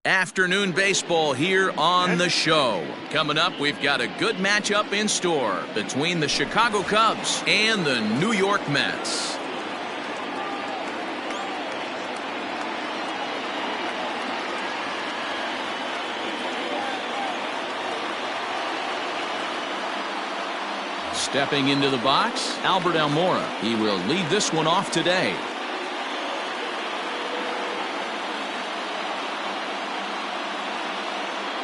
Afternoon baseball here on the show. Coming up, we've got a good matchup in store between the Chicago Cubs and the New York Mets. Stepping into the box, Albert Almora. He will lead this one off today.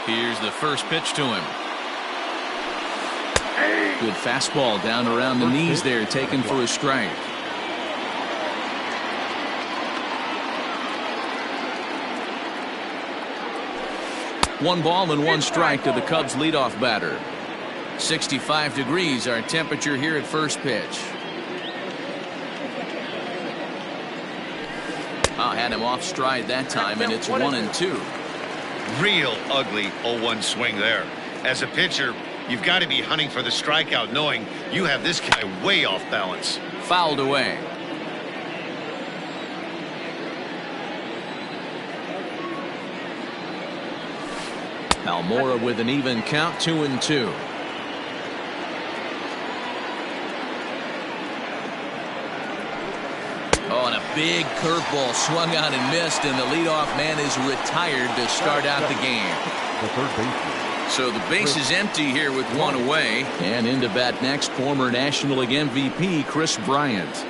Here's the first pitch to him. Good fastball down around the knees there, taken for a strike. One ball and one strike to the Cubs leadoff batter. 65 degrees our temperature here at first pitch. Had him off stride that time, and it's 1-2. Real ugly 0-1 swing there. As a pitcher, you've got to be hunting for the strikeout, knowing you have this guy way off balance. Fouled away. Almora with an even count, 2-2. Oh, and a big curveball swung out and missed, and the leadoff man is retired to start out the game. So the base is empty here with one away. And into bat next, former National League MVP Chris Bryant.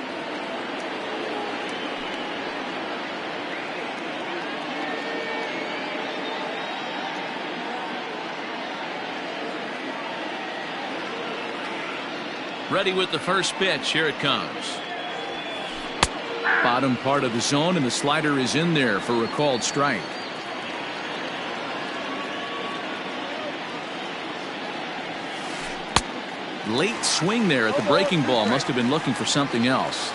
Ready with the first pitch. Here it comes. Bottom part of the zone, and the slider is in there for a called strike. Late swing there at the breaking ball. Must have been looking for something else.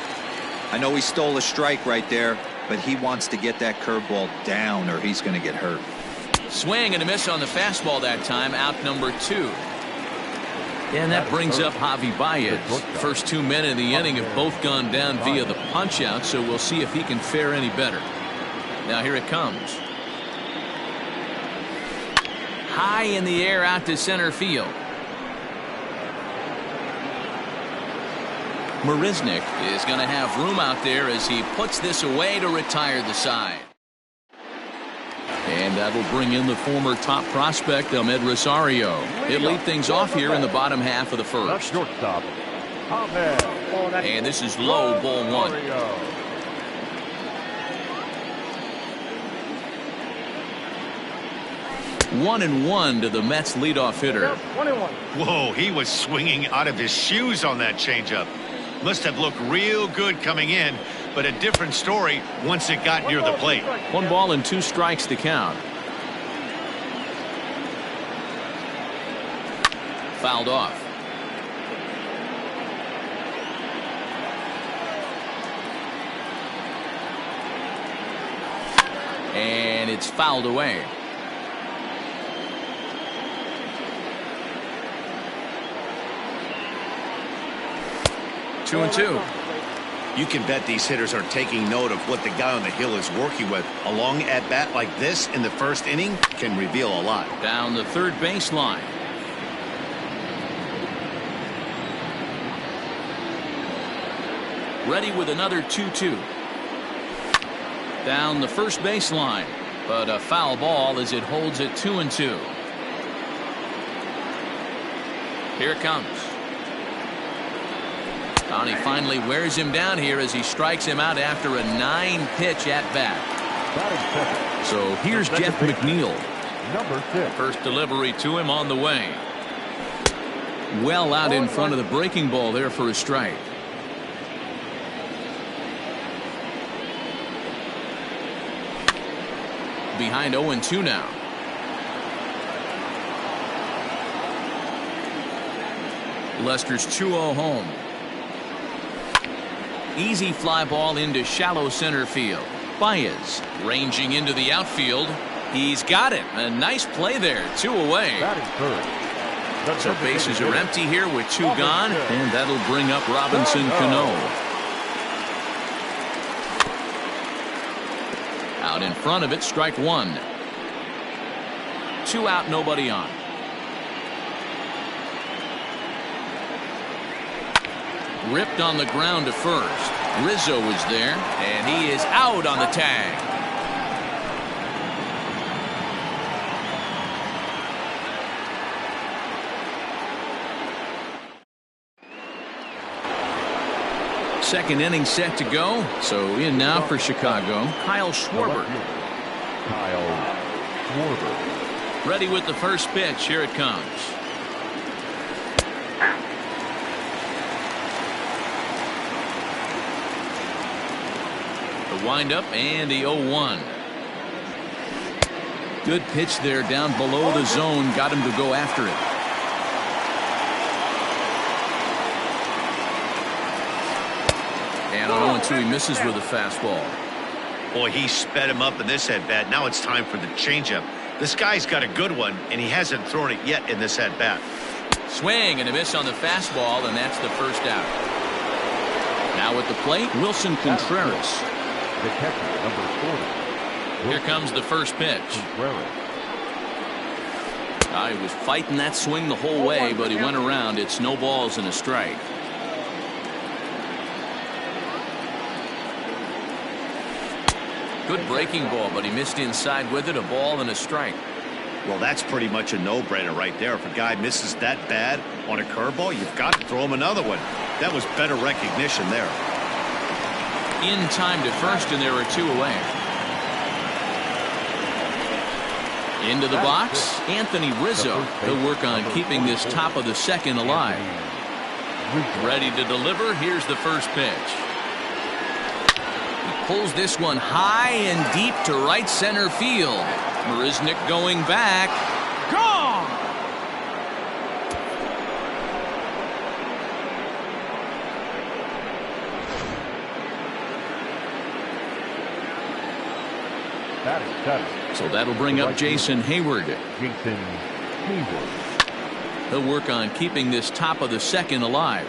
I know he stole a strike right there, but he wants to get that curveball down or he's going to get hurt. Swing and a miss on the fastball that time. Out number 2. And that brings up Javi Baez. First 2 men in the inning have both gone down via the punch out, so we'll see if he can fare any better. Now here it comes. High in the air out to center field. Marisnik is going to have room out there as he puts this away to retire the side. And that'll bring in the former top prospect, Ahmed Rosario. He'll lead things off here in the bottom half of the first. And this is low, ball 1. 1-1 to the Mets leadoff hitter. Whoa, he was swinging out of his shoes on that changeup. Must have looked real good coming in, but a different story once it got near the plate. 1 ball and 2 strikes to count. Fouled off. And it's fouled away. Two and two. You can bet these hitters are taking note of what the guy on the hill is working with. A long at bat like this in the first inning can reveal a lot. Down the third baseline. Ready with another 2-2. Down the first baseline, but a foul ball as it holds it 2-2. Here it comes. He finally wears him down here as he strikes him out after a 9-pitch at bat. So here's Jeff McNeil. First delivery to him on the way. Well out in front of the breaking ball there for a strike. Behind 0-2 now. Lester's 2-0 home. Easy fly ball into shallow center field. Baez ranging into the outfield. He's got it. A nice play there. 2 away. So bases are empty here with 2 gone, and that'll bring up Robinson Cano. Out in front of it, strike 1. 2 out, nobody on. Ripped on the ground to first. Rizzo is there, and he is out on the tag. Second inning set to go. So in now for Chicago, Kyle Schwarber. Ready with the first pitch. Here it comes. The windup and the 0-1. Good pitch there down below the zone. Got him to go after it. And on 0-2, he misses with a fastball. Boy, he sped him up in this at-bat. Now it's time for the changeup. This guy's got a good one, and he hasn't thrown it yet in this at-bat. Swing and a miss on the fastball, and that's the first out. Now at the plate, Wilson Contreras. The catcher, number 40. Here comes the first pitch. He was fighting that swing the whole way, but he went around. It's no balls and a strike. Good breaking ball, but he missed inside with it. A ball and a strike. Well, that's pretty much a no-brainer right there. If a guy misses that bad on a curveball, you've got to throw him another one. That was better recognition there. In time to first, and there are 2 away. Into the box, Anthony Rizzo. He'll work on keeping this top of the second alive. Ready to deliver. Here's the first pitch. Pulls this one high and deep to right center field. Marisnick going back. Gone! So that'll bring up Jason Hayward. He'll work on keeping this top of the second alive.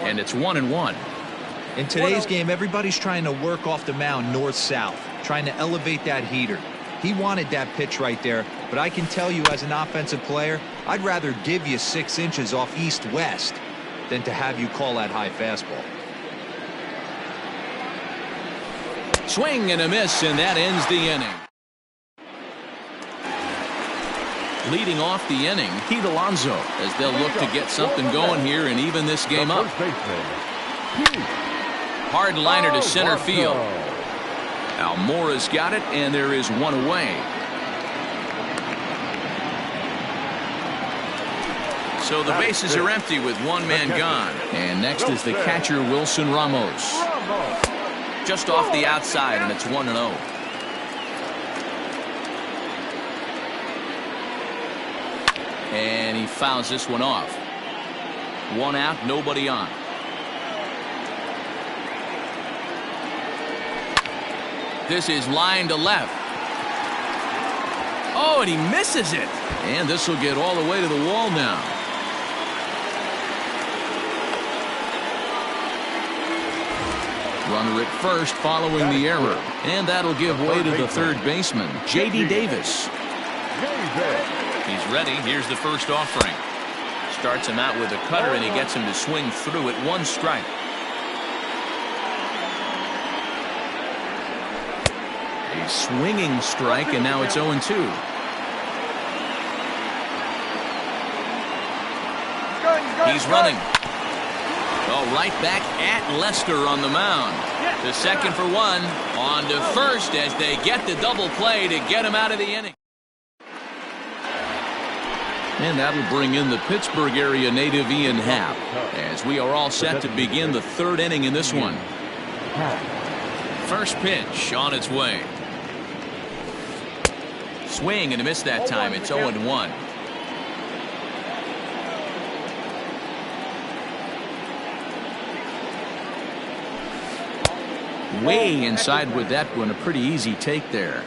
And it's 1-1. In today's game, everybody's trying to work off the mound north-south, trying to elevate that heater. He wanted that pitch right there, but I can tell you as an offensive player, I'd rather give you 6 inches off east-west than to have you call that high fastball. Swing and a miss, and that ends the inning. Leading off the inning, Pete Alonso, as they'll look to get something going here and even this game up. Hard liner to center field. Almora's got it, and there is 1 away. So the bases are empty with 1 man gone. And next is the catcher, Wilson Ramos. Just off the outside, and it's 1-0. And he fouls this one off. 1 out, nobody on. This is line to left. Oh, and he misses it. And this will get all the way to the wall now. Runner at first following the error. And that'll give way to the third baseman, J.D. Davis. He's ready. Here's the first offering. Starts him out with a cutter, and he gets him to swing through it. 1 strike. A swinging strike, and now it's 0-2. He's running. Oh, right back at Lester on the mound. To second for 1. On to first as they get the double play to get him out of the inning. And that'll bring in the Pittsburgh area native Ian Happ, as we are all set to begin the 3rd inning in this one. First pitch on its way. Swing and a miss that time. It's 0-1. Way inside with that one. A pretty easy take there.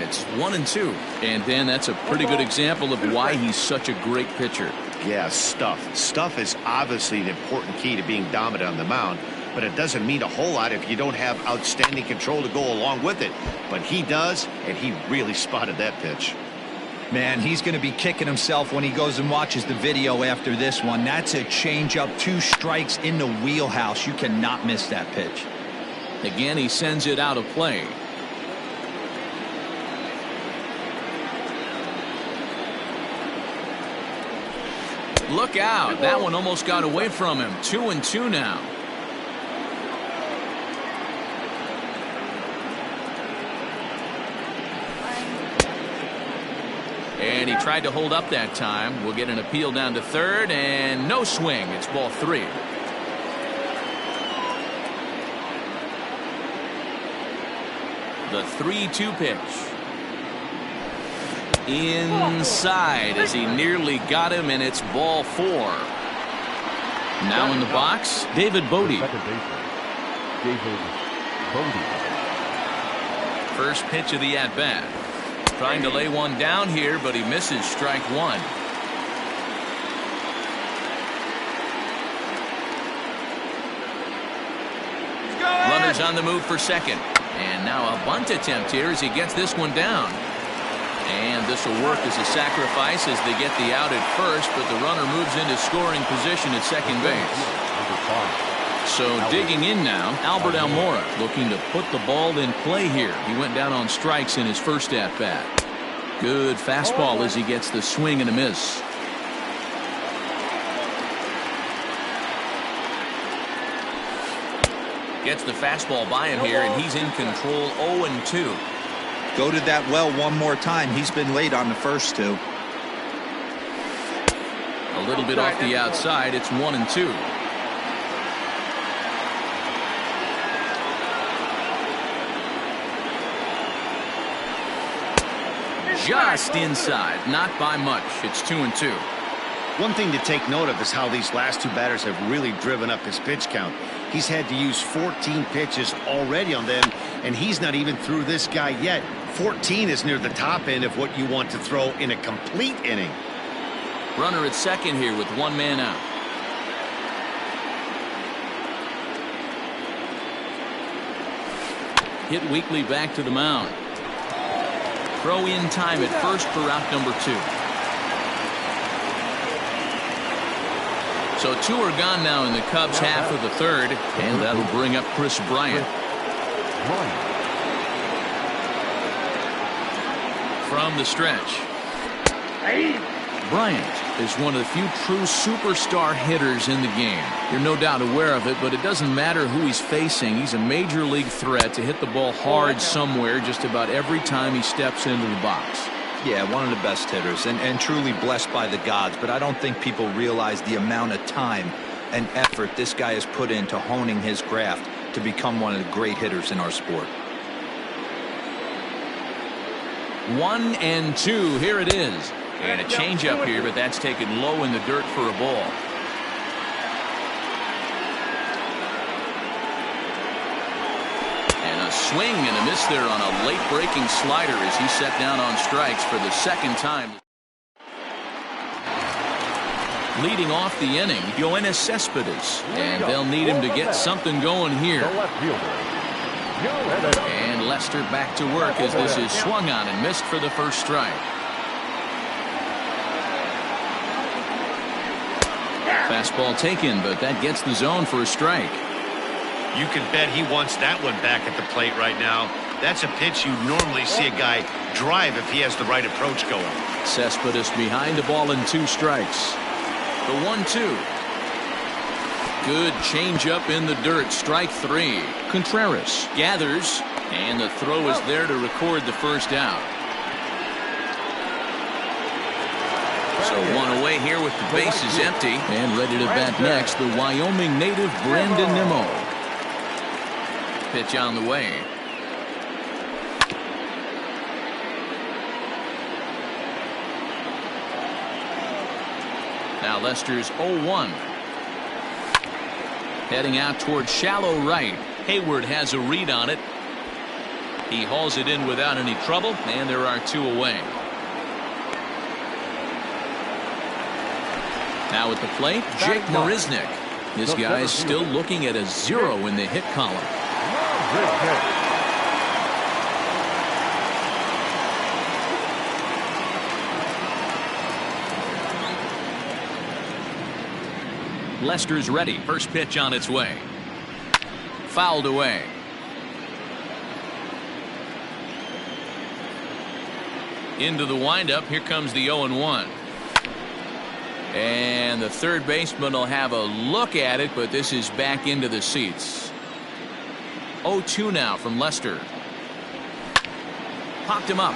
It's 1-2. And Dan, that's a pretty good example of why he's such a great pitcher. Yeah, stuff. Stuff is obviously an important key to being dominant on the mound, but it doesn't mean a whole lot if you don't have outstanding control to go along with it. But he does, and he really spotted that pitch. Man, he's going to be kicking himself when he goes and watches the video after this one. That's a changeup, 2 strikes in the wheelhouse. You cannot miss that pitch. Again, he sends it out of play. Look out. That one almost got away from him. 2-2 now. And he tried to hold up that time. We'll get an appeal down to third, and no swing. It's ball 3. The 3-2 pitch. Inside as he nearly got him, and it's ball 4. Now in the box, David Bodie. First pitch of the at-bat. Trying to lay one down here, but he misses strike 1. Runners on the move for second. And now a bunt attempt here as he gets this one down. And this will work as a sacrifice as they get the out at first, but the runner moves into scoring position at second base. So digging in now, Albert Almora looking to put the ball in play here. He went down on strikes in his first at-bat. Good fastball as he gets the swing and a miss. Gets the fastball by him here, and he's in control. 0-2. Go to that well one more time. He's been late on the first 2. A little bit off the outside. It's 1-2. Just inside, not by much. It's 2-2. One thing to take note of is how these last 2 batters have really driven up his pitch count. He's had to use 14 pitches already on them, and he's not even through this guy yet. 14 is near the top end of what you want to throw in a complete inning. Runner at second here with 1 man out. Hit weakly back to the mound. Throw in time at first for out number 2. So 2 are gone now in the Cubs half of the third, and that'll bring up Chris Bryant. From the stretch. Bryant is one of the few true superstar hitters in the game. You're no doubt aware of it, but it doesn't matter who he's facing. He's a major league threat to hit the ball hard somewhere just about every time he steps into the box. Yeah, one of the best hitters and truly blessed by the gods, but I don't think people realize the amount of time and effort this guy has put into honing his craft to become one of the great hitters in our sport. 1-2. Here it is. And a changeup here, but that's taken low in the dirt for a ball. And a swing and a miss there on a late breaking slider as he set down on strikes for the second time. Leading off the inning, Yoenis Cespedes, and they'll need him to get something going here. And Lester back to work as this is swung on and missed for the first strike. Fastball taken, but that gets the zone for a strike. You can bet he wants that one back at the plate right now. That's a pitch you normally see a guy drive if he has the right approach going. Cespedes behind the ball in 2 strikes. The 1-2. Good changeup in the dirt. Strike 3. Contreras gathers, and the throw is there to record the first out. So 1 away here with the bases empty, and ready to bat next, the Wyoming native Brandon Nimmo. Pitch on the way. Now Lester's 0-1. Heading out towards shallow right. Hayward has a read on it. He hauls it in without any trouble, and there are 2 away. Now at the plate, Jake Marisnick. This guy is still looking at a 0 in the hit column. Lester's ready. First pitch on its way. Fouled away. Into the windup. Here comes the 0-1. And the third baseman will have a look at it, but this is back into the seats. 0-2 now from Lester. Popped him up.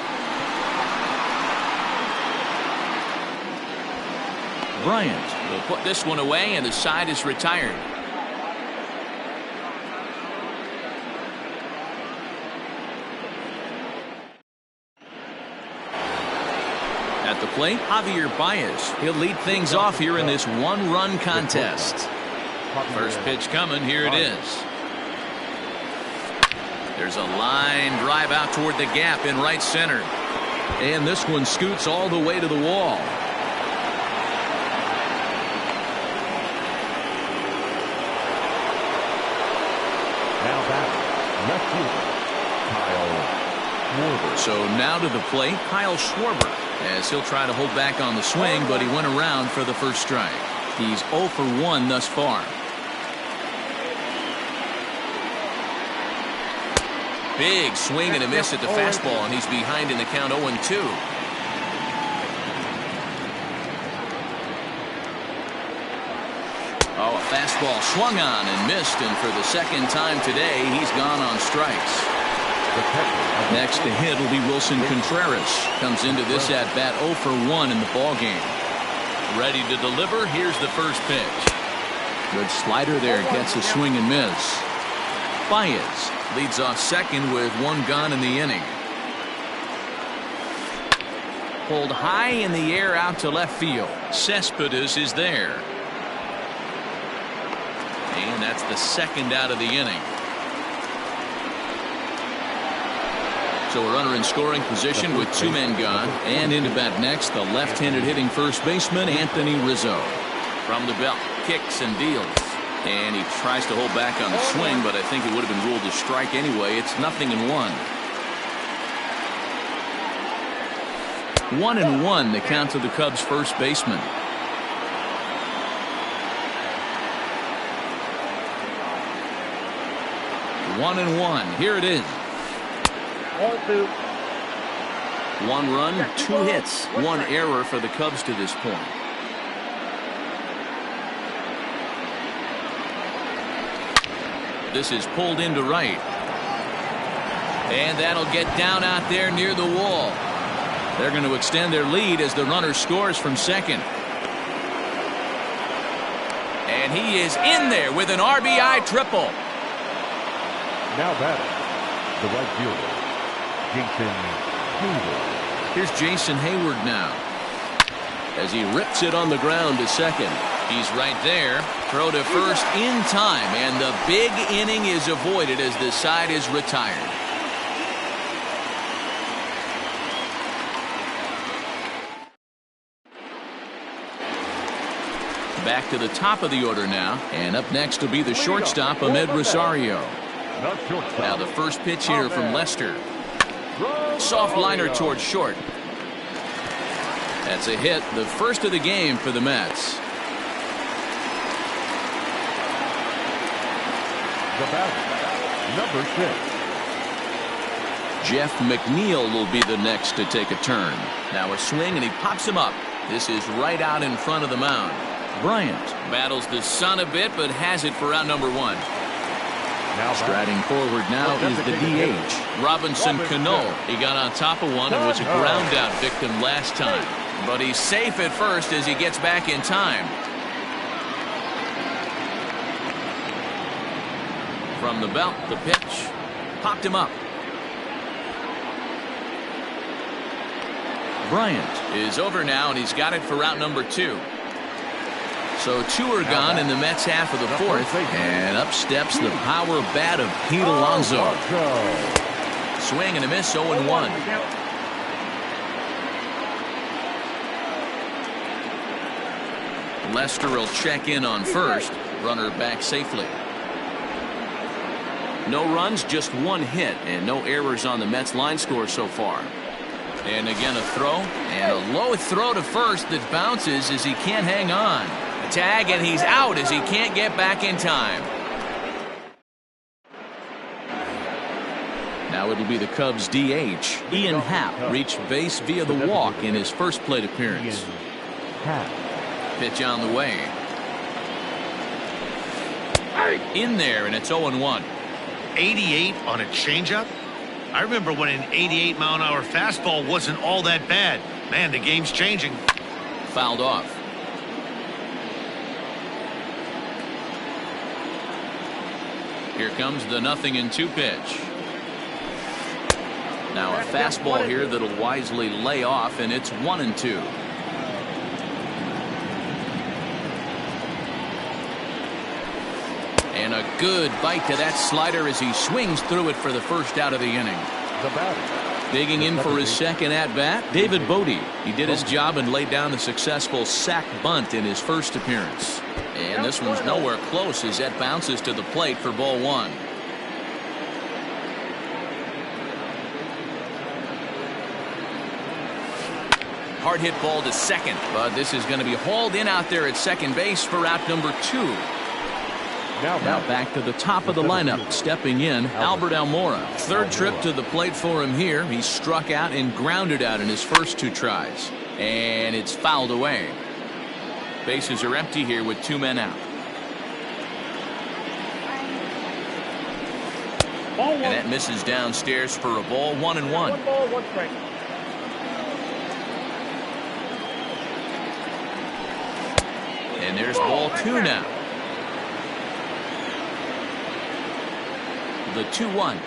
Bryant will put this one away, and the side is retired. At the plate, Javier Baez. He'll lead things off here in this 1-run contest. First pitch coming. Here it is. There's a line drive out toward the gap in right center. And this one scoots all the way to the wall. Now back, left fielder, Kyle Schwarber. So now to the plate, Kyle Schwarber, as he'll try to hold back on the swing, but he went around for the first strike. He's 0 for 1 thus far. Big swing and a miss at the fastball, and he's behind in the count 0-2. Oh, a fastball swung on and missed, and for the second time today, he's gone on strikes. Next to hit will be Wilson Contreras. Comes into this at bat 0 for 1 in the ball game. Ready to deliver. Here's the first pitch. Good slider there. Gets a swing and miss. Baez leads off second with 1 gone in the inning. Pulled high in the air out to left field. Cespedes is there. And that's the second out of the inning. So a runner in scoring position with 2 men gone. And into bat next, the left-handed hitting first baseman, Anthony Rizzo. From the belt, kicks and deals. And he tries to hold back on the swing, but I think it would have been ruled a strike anyway. It's 0-1. 1-1 the count to the Cubs first baseman. One and one. Here it is. 1 run, 2 hits, 1 error for the Cubs to this point. This is pulled into right. And that'll get down out there near the wall. They're going to extend their lead as the runner scores from second. And he is in there with an RBI triple. Now batting, the right fielder, Jason Hayward. Here's Jason Hayward now, as he rips it on the ground to second. He's right there. Throw to first in time, and the big inning is avoided as the side is retired. Back to the top of the order now, and up next will be the shortstop, Ahmed Rosario. Now the first pitch here from Lester. Soft liner towards short. That's a hit, the first of the game for the Mets. The batter, number 6. Jeff McNeil will be the next to take a turn. Now a swing, and he pops him up. This is right out in front of the mound. Bryant battles the sun a bit, but has it for out number 1. Now striding forward now is the DH, Robinson Cano. He got on top of one and was a ground out victim last time, but he's safe at first as he gets back in time. From the belt, the pitch popped him up. Bryant is over now, and he's got it for route number 2. So 2 are gone in the Mets half of the 4th, and up steps the power bat of Pete Alonso. Swing and a miss, 0-1. Lester will check in on first. Runner back safely. No runs, just one hit, and no errors on the Mets line score so far. And again a throw, and a low throw to first that bounces as he can't hang on. A tag, and he's out as he can't get back in time. Now it'll be the Cubs DH. Ian Happ reached base via the walk in his first plate appearance. Pitch on the way. In there, and it's 0-1. 88 on a changeup? I remember when an 88-mile-an-hour fastball wasn't all that bad. Man, the game's changing. Fouled off. Here comes the 0-2 pitch. Now a fastball here that'll wisely lay off, and it's 1-2. And a good bite to that slider as he swings through it for the first out of the inning. Digging in for his second at-bat, David Bodie. He did his job and laid down the successful sac bunt in his first appearance. And this one's nowhere close as that bounces to the plate for ball one. Hard hit ball to second, but this is going to be hauled in out there at second base for out number 2. Now back to the top of the lineup, stepping in, Albert Almora. Third trip to the plate for him here. He struck out and grounded out in his first 2 tries. And it's fouled away. Bases are empty here with 2 men out. And that misses downstairs for a ball, 1-1. 1 ball, 1 strike. And there's ball 2 now. The 2-1.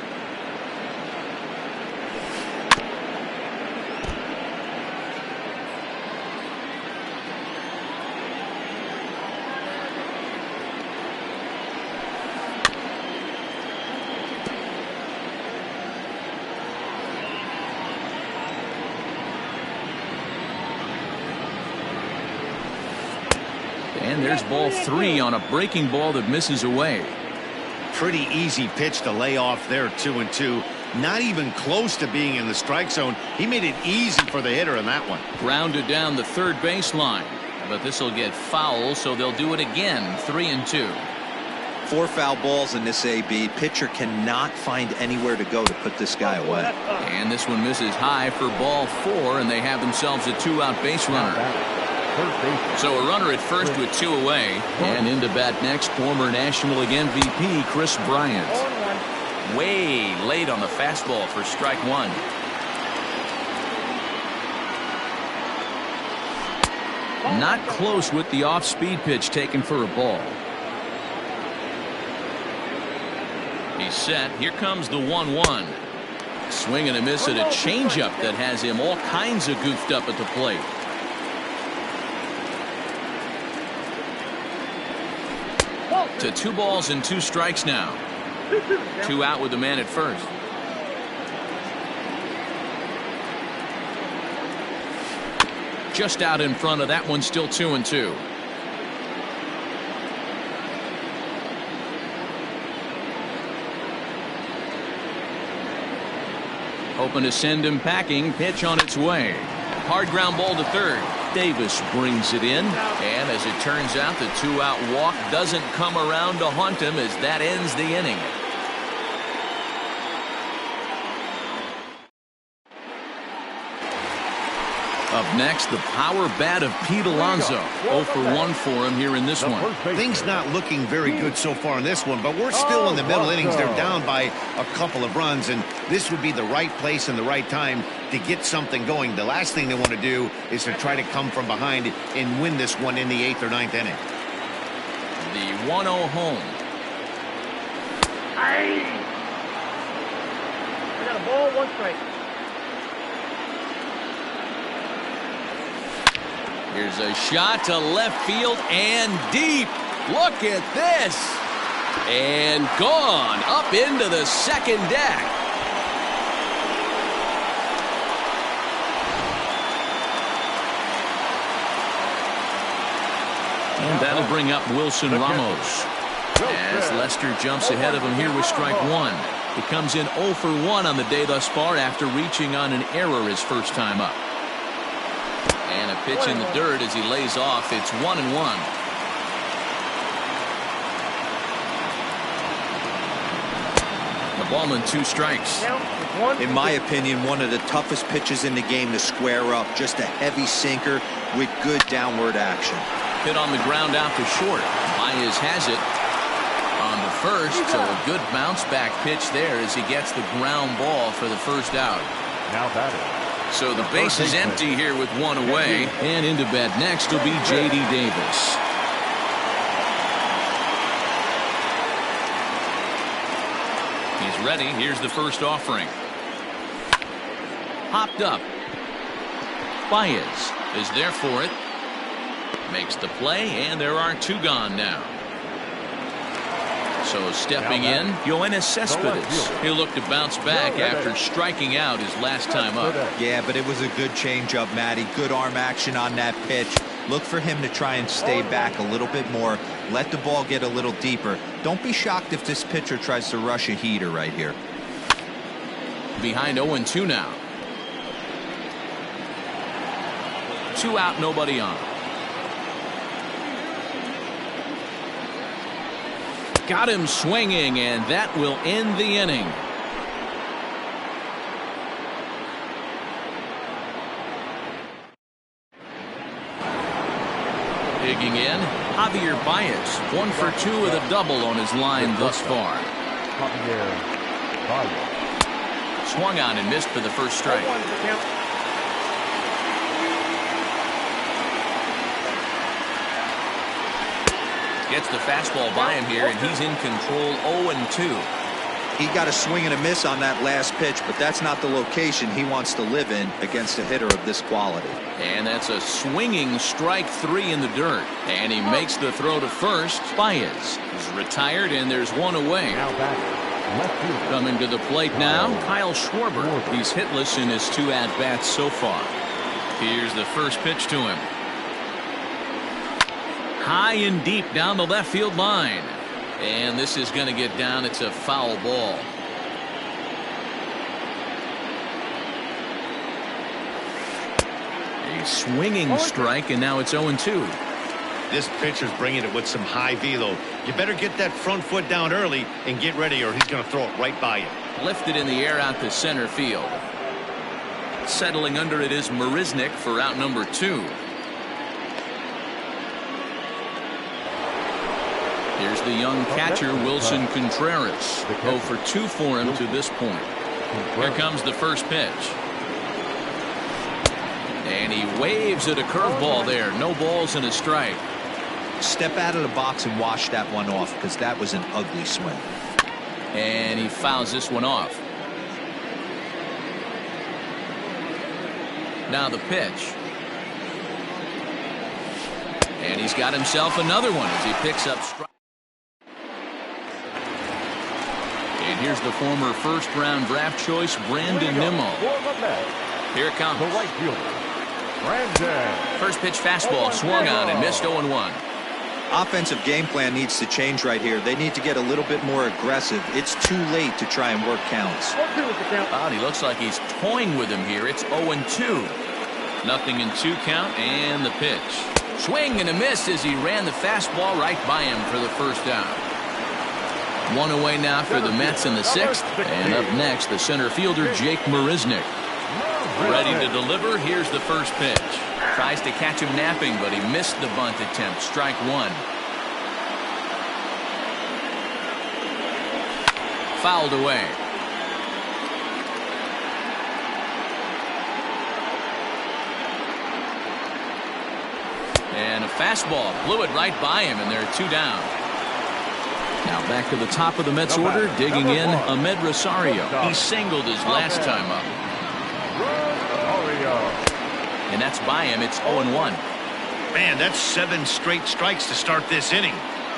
And there's ball 3 on a breaking ball that misses away. Pretty easy pitch to lay off there, 2-2. Not even close to being in the strike zone. He made it easy for the hitter in that one. Grounded down the third baseline, but this will get foul, so they'll do it again. 3-2. 4 foul balls in this AB. Pitcher cannot find anywhere to go to put this guy away. And this one misses high for ball 4, and they have themselves a 2-out base runner. So a runner at first with 2 away. And into bat next, former National League MVP Chris Bryant. Way late on the fastball for strike 1. Not close with the off-speed pitch taken for a ball. He's set. Here comes the 1-1. Swing and a miss at a changeup that has him all kinds of goofed up at the plate. To 2 balls and 2 strikes now. 2 out with the man at first. Just out in front of that one, still 2-2. Hoping to send him packing. Pitch on its way. Hard ground ball to third. Davis brings it in, and as it turns out, the 2-out walk doesn't come around to haunt him as that ends the inning. Up next, the power bat of Pete Alonso. 0 for 1 for him here in this one. Things not looking very good so far in this one, but we're still in the middle innings. They're down by a couple of runs, and this would be the right place and the right time to get something going. The last thing they want to do is to try to come from behind and win this one in the 8th or 9th inning. The 1-0 home. I got a ball, 1 strike. Here's a shot to left field and deep. Look at this. And gone up into the second deck. And that'll bring up Wilson Ramos. As Lester jumps ahead of him here with strike one. He comes in 0 for 1 on the day thus far after reaching on an error his first time up. And a pitch in the dirt as he lays off. It's 1-1. The ball and 2 strikes. In my opinion, one of the toughest pitches in the game to square up. Just a heavy sinker with good downward action. Hit on the ground out to short. Baez has it on the first, so a good bounce back pitch there as he gets the ground ball for the first out. Now batting. So the base is empty here with 1 away, and into bat next will be J.D. Davis. He's ready. Here's the first offering. Hopped up. Baez is there for it. Makes the play, and there are 2 gone now. So stepping in, Yoenis Cespedes. He'll look to bounce back after striking out his last time up. Yeah, but it was a good changeup, Matty. Good arm action on that pitch. Look for him to try and stay back a little bit more. Let the ball get a little deeper. Don't be shocked if this pitcher tries to rush a heater right here. Behind 0-2 now. 2 out, nobody on. Got him swinging, and that will end the inning. Digging in, Javier Baez, 1 for 2 with a double on his line thus far. Swung on and missed for the first strike. Gets the fastball by him here, and he's in control. 0-2. He got a swing and a miss on that last pitch, but that's not the location he wants to live in against a hitter of this quality. And that's a swinging strike 3 in the dirt. And he makes the throw to first. Baez is retired, and there's 1 away. Now back. Left field. Coming to the plate now, Kyle Schwarber. He's hitless in his 2 at-bats so far. Here's the first pitch to him. High and deep down the left field line. And this is going to get down. It's a foul ball. A swinging strike, and now it's 0-2. This pitcher's bringing it with some high velo. You better get that front foot down early and get ready, or he's going to throw it right by you. Lifted in the air out to center field. Settling under it is Marisnick for out number 2. Here's the young catcher, Wilson Contreras. 0 for 2 for him to this point. Here comes the first pitch. And he waves at a curveball there. No balls and a strike. Step out of the box and wash that one off, because that was an ugly swing. And he fouls this one off. Now the pitch. And he's got himself another one as he picks up strike. And here's the former first-round draft choice, Brandon Nimmo. Here it comes. The right fielder, Brandon. First pitch fastball swung on and missed. 0-1. Offensive game plan needs to change right here. They need to get a little bit more aggressive. It's too late to try and work counts. Wow, he looks like he's toying with him here. It's 0-2. Nothing in 2 count, and the pitch. Swing and a miss as he ran the fastball right by him for the first out. 1 away now for the Mets in the 6th. And up next, the center fielder, Jake Marisnick. Ready to deliver. Here's the first pitch. Tries to catch him napping, but he missed the bunt attempt. Strike 1. Fouled away. And a fastball blew it right by him, and there are 2 down. Now back to the top of the Mets order, digging in Ahmed Rosario. He singled his last time up. And that's by him. It's 0-1. Man, that's 7 straight strikes to start this inning.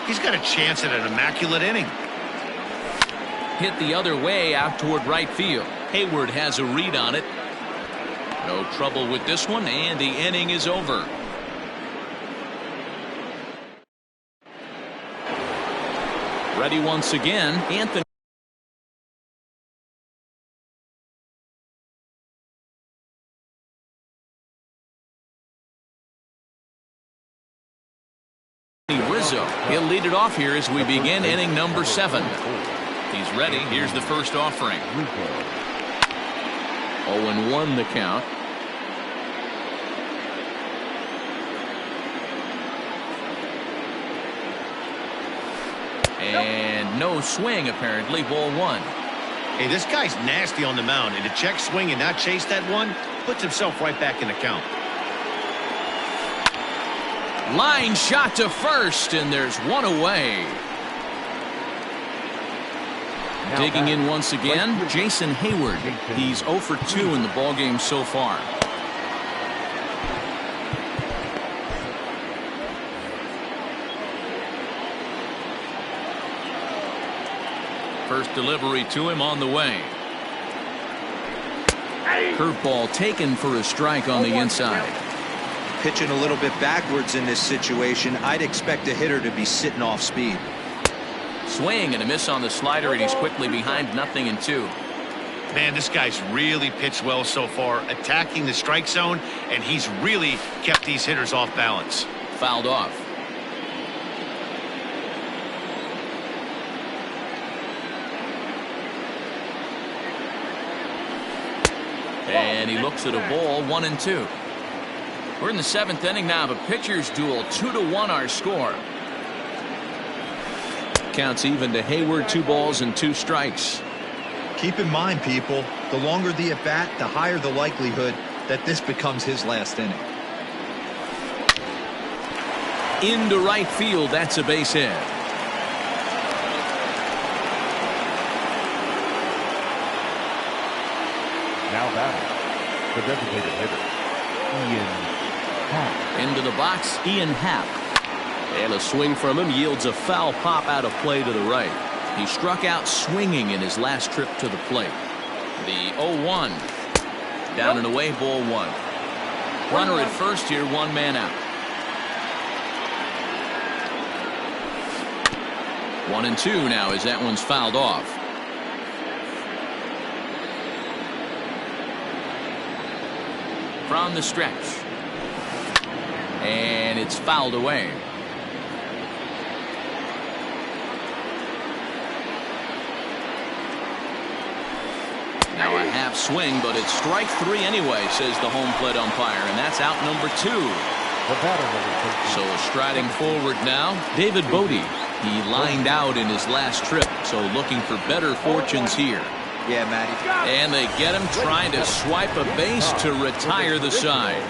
He's got a chance at an immaculate inning. Hit the other way out toward right field. Hayward has a read on it. No trouble with this one, and the inning is over. Ready once again, Anthony Rizzo. He'll lead it off here as we begin inning number 7. He's ready. Here's the first offering. 0-1 the count. And no swing, apparently. Ball 1. Hey, this guy's nasty on the mound, and to check swing and not chase that one puts himself right back in the count. Line shot to first, and there's one away. Digging in once again, Jason Hayward. He's 0 for 2 in the ballgame so far. First delivery to him on the way. Curveball taken for a strike on the inside. Pitching a little bit backwards in this situation, I'd expect a hitter to be sitting off speed. Swing and a miss on the slider, and he's quickly behind 0-2. Man, this guy's really pitched well so far, attacking the strike zone, and he's really kept these hitters off balance. Fouled off. And he looks at a ball, 1-2. We're in the 7th inning now of a pitcher's duel. 2-1 our score. Counts even to Hayward. 2 balls and 2 strikes. Keep in mind, people, the longer the at bat, the higher the likelihood that this becomes his last inning. Into right field. That's a base hit. Now batting, the designated hitter, Ian Happ. Into the box, Ian Happ. And a swing from him yields a foul pop out of play to the right. He struck out swinging in his last trip to the plate. The 0-1. Down and away, ball 1. Runner at first here, 1 man out. 1-2 now as that one's fouled off. From the stretch. And it's fouled away. Now a half swing, but it's strike 3 anyway, says the home plate umpire, and that's out number 2. So striding forward now, David Bodie. He lined out in his last trip, so looking for better fortunes here. Yeah, Matty. And they get him trying to swipe a base to retire the side.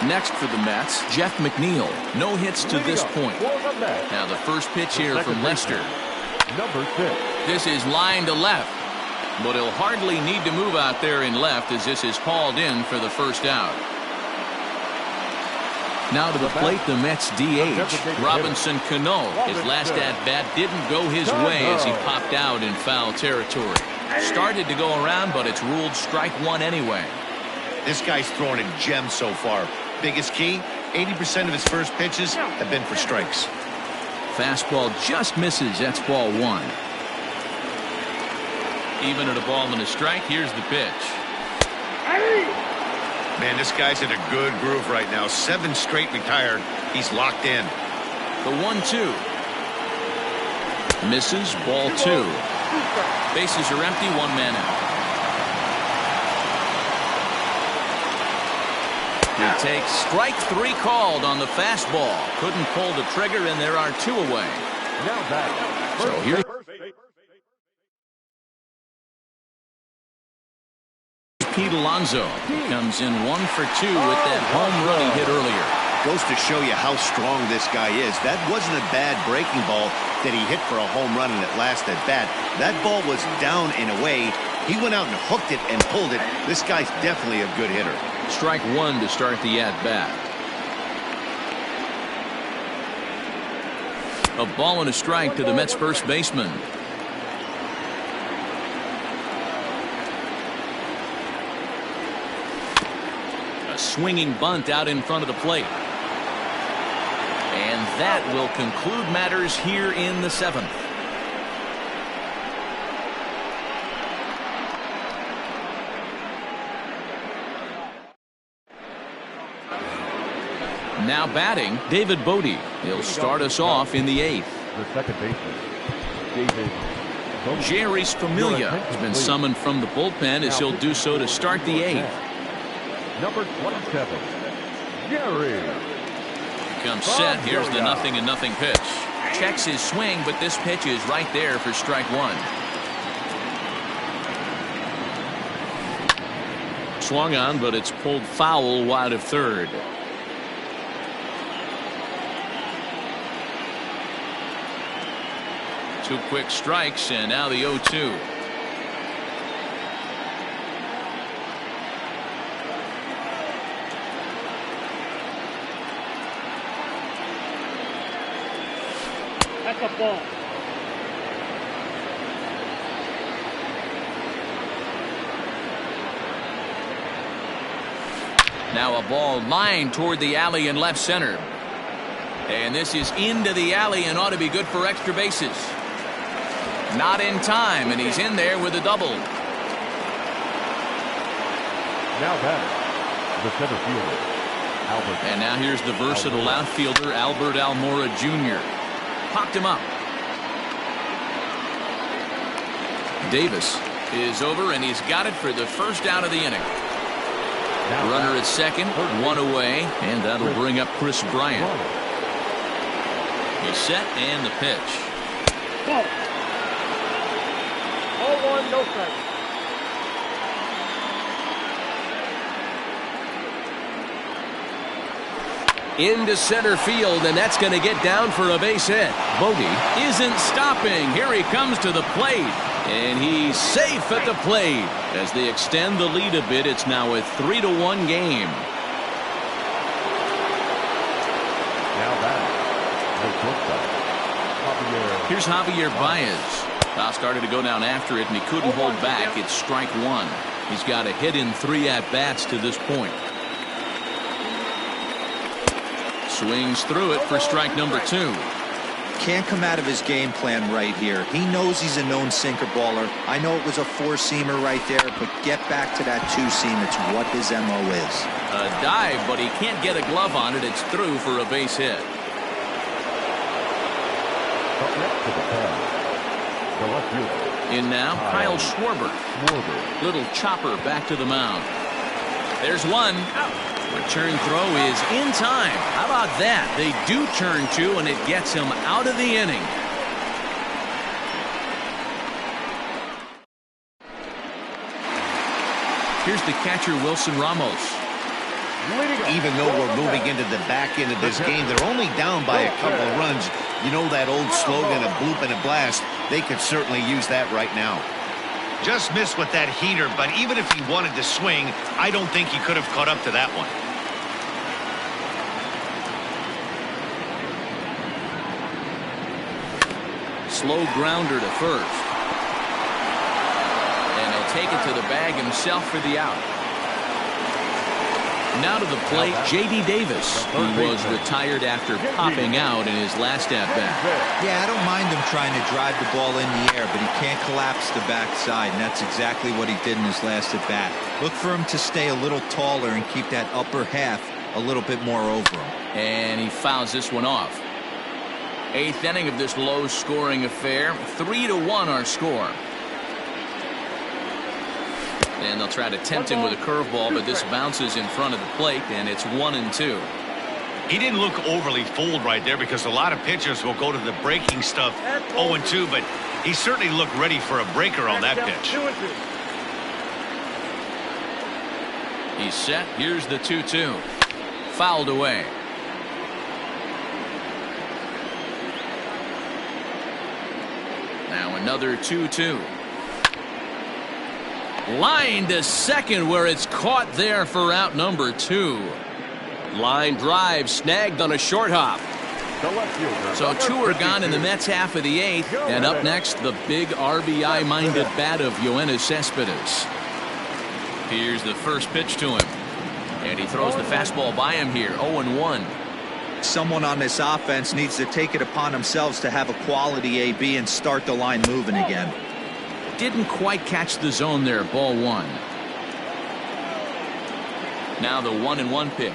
Next for the Mets, Jeff McNeil. No hits to this point. Now the first pitch here from Lester. Number 6. This is line to left, but he'll hardly need to move out there in left as this is hauled in for the first out. Now to the plate, the Mets DH, Robinson Cano. His last at-bat didn't go his way as he popped out in foul territory. Started to go around, but it's ruled strike 1 anyway. This guy's throwing a gem so far. Biggest key, 80% of his first pitches have been for strikes. Fastball just misses. That's ball 1. Even at a ball and a strike, here's the pitch. Man, this guy's in a good groove right now. 7 straight retired. He's locked in. The 1-2. Misses, ball 2. Bases are empty, 1 man out. He takes strike 3 called on the fastball. Couldn't pull the trigger, and there are 2 away. Now batting. So here Pete Alonso. He comes in 1 for 2 with that home run he hit earlier. Goes to show you how strong this guy is. That wasn't a bad breaking ball that he hit for a home run in that last at bat. That ball was down and away. He went out and hooked it and pulled it. This guy's definitely a good hitter. Strike 1 to start the at-bat. A ball and a strike to the Mets first baseman. A swinging bunt out in front of the plate. And that will conclude matters here in the 7th. Now batting, David Bodie. He'll start us off in the 8th. The second baseman, David Bodie. Jeurys Familia has been summoned from the bullpen as he'll do so to start the 8th. Number 27, Jeurys. Comes set. Here's the 0-0 pitch. Checks his swing, but this pitch is right there for strike 1. Swung on, but it's pulled foul wide of third. Two quick strikes, and now the 0-2. That's a ball. Now a ball lined toward the alley in left center. And this is into the alley and ought to be good for extra bases. Not in time, and he's in there with a double. Now batter, the center fielder, Albert. And now here's the versatile outfielder, Albert Almora Jr. Popped him up. Davis is over, and he's got it for the first out of the inning. Runner at second, one away, and that'll bring up Chris Bryant. He's set, and the pitch. Ball. 0-1, no strike. Into center field, and that's going to get down for a base hit. Bodie isn't stopping. Here he comes to the plate, and he's safe at the plate. As they extend the lead a bit, it's now a 3-1 game. Now batter, the shortstop, Javier. Here's Javier Baez. Foul started to go down after it, and he couldn't hold back. It's strike 1. He's got a hit in 3 at-bats to this point. Swings through it for strike number 2. Can't come out of his game plan right here. He knows he's a known sinker baller. I know it was a 4-seamer right there, but get back to that 2-seam. It's what his MO is. A dive, but he can't get a glove on it. It's through for a base hit. Up next to the pad, the left fielder. In now, Kyle Schwarber. Little chopper back to the mound. There's one. Return throw is in time. How about that? They do turn 2, and it gets him out of the inning. Here's the catcher, Wilson Ramos. Even though we're moving into the back end of this game, they're only down by a couple of runs. You know that old slogan, a bloop and a blast? They could certainly use that right now. Just missed with that heater, but even if he wanted to swing, I don't think he could have caught up to that one. Slow grounder to first. And he'll take it to the bag himself for the out. Now to the plate, J.D. Davis, who was retired after popping out in his last at-bat. Yeah, I don't mind him trying to drive the ball in the air, but he can't collapse the backside, and that's exactly what he did in his last at-bat. Look for him to stay a little taller and keep that upper half a little bit more over him. And he fouls this one off. 8th inning of this low-scoring affair. 3-1 our score. And they'll try to tempt him with a curveball, but this bounces in front of the plate, and it's 1-2. He didn't look overly fooled right there because a lot of pitchers will go to the breaking stuff 0-2, but he certainly looked ready for a breaker on that pitch. 2-2. He's set. Here's the 2-2. Fouled away. Now another 2-2. Line to second, where it's caught there for out number 2. Line drive snagged on a short hop. So 2 are gone in the Mets half of the 8th. And up next, the big RBI-minded bat of Yoenis Cespedes. Here's the first pitch to him. And he throws the fastball by him here, 0-1. Someone on this offense needs to take it upon themselves to have a quality AB and start the line moving again. Didn't quite catch the zone there. Ball 1. Now the 1-1 pitch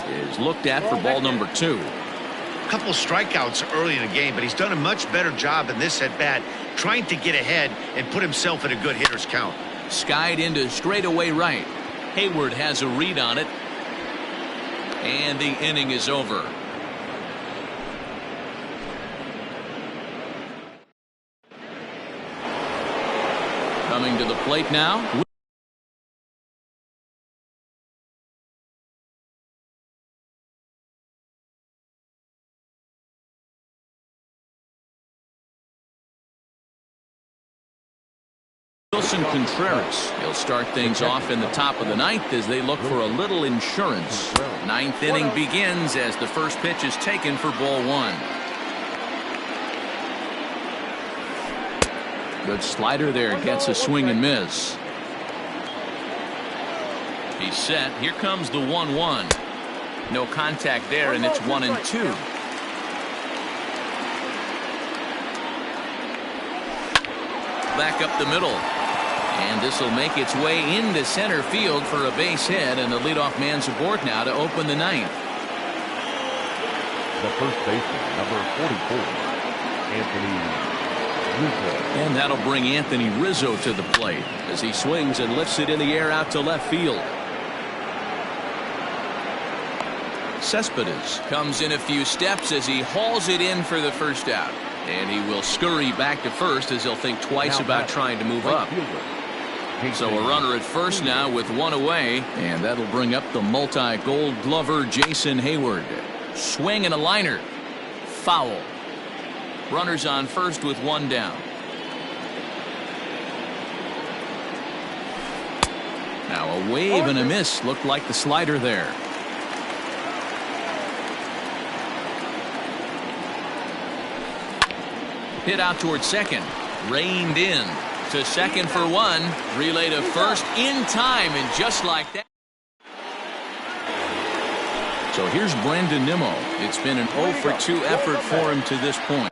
is looked at for ball number 2. A couple strikeouts early in the game, but he's done a much better job in this at-bat trying to get ahead and put himself in a good hitter's count. Skied into straightaway right. Hayward has a read on it. And the inning is over. Coming to the plate now. Wilson Contreras. He'll start things off in the top of the 9th as they look for a little insurance. 9th inning begins as the first pitch is taken for ball 1. Good slider there, gets a swing and miss. He's set. Here comes the 1-1. No contact there, and it's 1-2. Back up the middle. And this will make its way into center field for a base hit, and the leadoff man's aboard now to open the 9th. The first baseman, number 44, Anthony Rizzo. And that'll bring Anthony Rizzo to the plate as he swings and lifts it in the air out to left field. Cespedes comes in a few steps as he hauls it in for the first out. And he will scurry back to first as he'll think twice about trying to move up. So a runner at first now with 1 away, and that'll bring up the multi-gold glover Jason Hayward. Swing and a liner. Foul. Runners on first with 1 down. Now a wave and a miss. Looked like the slider there. Hit out towards second. Reined in to second for 1. Relay to first in time, and just like that. So here's Brandon Nimmo. It's been an 0 for 2 effort for him to this point.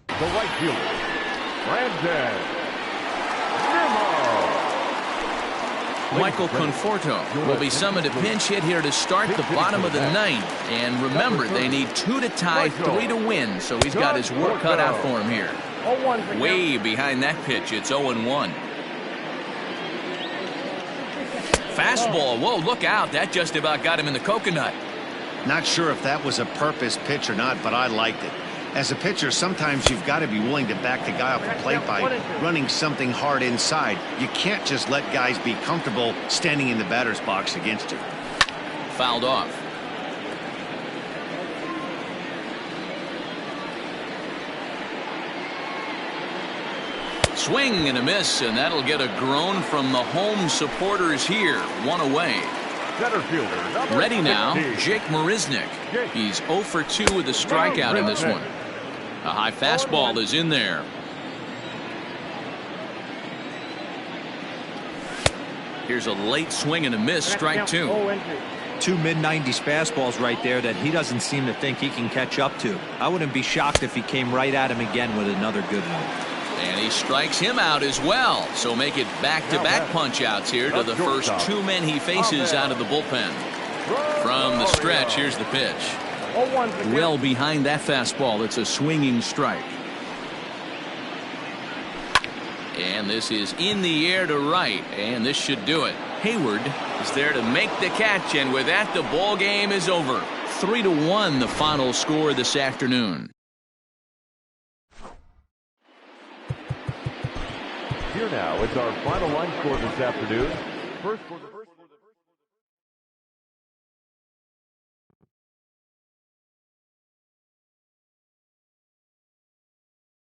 The right fielder, Brandon Michael Conforto will be summoned a pinch hit here to start the bottom of the 9th. And remember, they need 2 to tie, 3 to win, so he's got his work cut out for him here. Way behind that pitch, it's 0-1. Fastball, whoa, look out, that just about got him in the coconut. Not sure if that was a purpose pitch or not, but I liked it. As a pitcher, sometimes you've got to be willing to back the guy off the plate by running something hard inside. You can't just let guys be comfortable standing in the batter's box against you. Fouled off. Swing and a miss, and that'll get a groan from the home supporters here. 1 away. center fielder. Ready now, Jake Marisnick. He's 0 for 2 with a strikeout in this one. A high fastball is in there. Here's a late swing and a miss, strike 2. 2 mid-90s fastballs right there that he doesn't seem to think he can catch up to. I wouldn't be shocked if he came right at him again with another good one. And he strikes him out as well. So make it back-to-back punch-outs here to the first 2 men he faces out of the bullpen. From the stretch, here's the pitch. Well behind that fastball. It's a swinging strike. And this is in the air to right, and this should do it. Hayward is there to make the catch, and with that, the ball game is over. 3-1 the final score this afternoon. Here now, it's our final line score this afternoon. First quarter.